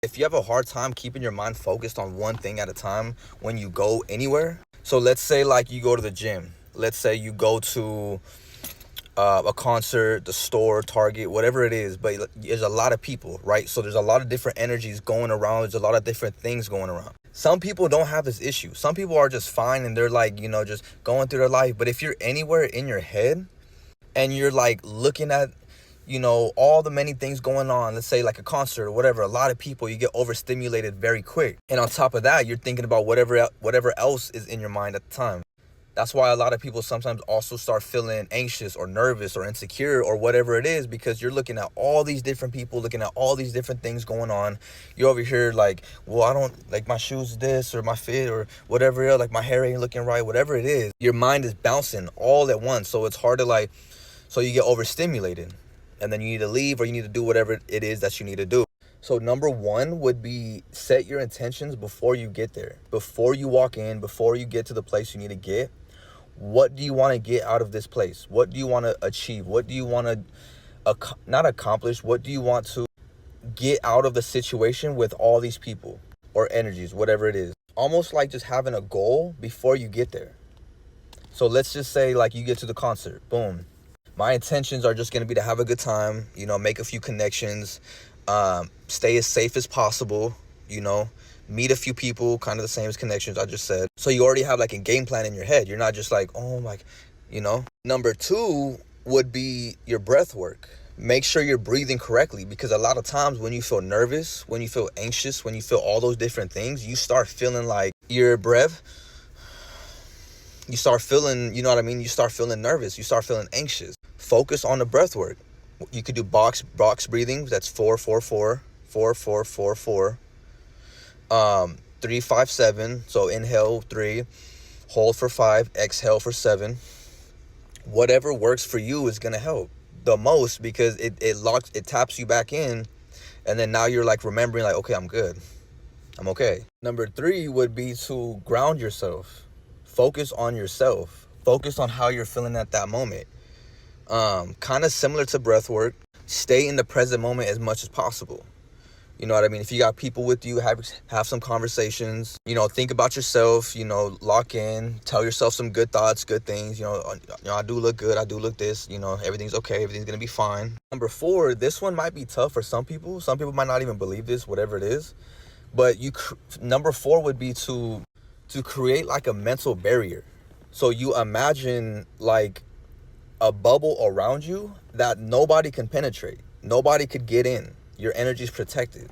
If you have a hard time keeping your mind focused on one thing at a time when you go anywhere, so let's say like you go to the gym, let's say you go to a concert, the store, Target, whatever it is, but there's a lot of people, right? So there's a lot of different energies going around. There's a lot of different things going around. Some people don't have this issue. Some people are just fine and they're like, just going through their life. But if you're anywhere in your head and you're like looking at, all the many things going on, let's say like a concert or whatever, a lot of people, you get overstimulated very quick. And on top of that, you're thinking about whatever else is in your mind at the time. That's why a lot of people sometimes also start feeling anxious or nervous or insecure or whatever it is, because you're looking at all these different people, looking at all these different things going on. You're over here like, well, I don't like my shoes this or my fit or whatever else, like my hair ain't looking right, whatever it is. Your mind is bouncing all at once. So it's hard to so you get overstimulated and then you need to leave or you need to do whatever it is that you need to do. So number one would be set your intentions before you get there. Before you walk in, before you get to the place you need to get. What do you want to get out of this place? What do you want to achieve? What do you want to not accomplish? What do you want to get out of the situation with all these people or energies, whatever it is? Almost like just having a goal before you get there. So let's just say like you get to the concert, boom. My intentions are just going to be to have a good time, make a few connections, stay as safe as possible, meet a few people, kind of the same as connections I just said. So you already have like a game plan in your head. You're not just like, Number two would be your breath work. Make sure you're breathing correctly, because a lot of times when you feel nervous, when you feel anxious, when you feel all those different things, you start feeling like your breath, you start feeling, you start feeling nervous, you start feeling anxious. Focus on the breath work. You could do box breathing. That's 4 4 4 4 4 4 4. 3 5 7. So inhale 3, hold for 5, exhale for 7. Whatever works for you is gonna help the most, because it taps you back in, and then now you're like remembering like, okay, I'm good, I'm okay. Number 3 would be to ground yourself. Focus on yourself. Focus on how you're feeling at that moment. Kind of similar to breath work. Stay in the present moment as much as possible. You know what I mean? If you got people with you, have some conversations, think about yourself, lock in, tell yourself some good thoughts, good things, I do look good, I do look this, everything's okay, everything's going to be fine. Number 4, this one might be tough for some people. Some people might not even believe this, whatever it is. But number 4 would be to create like a mental barrier. So you imagine like a bubble around you that nobody can penetrate. Nobody could get in. Your energy is protected.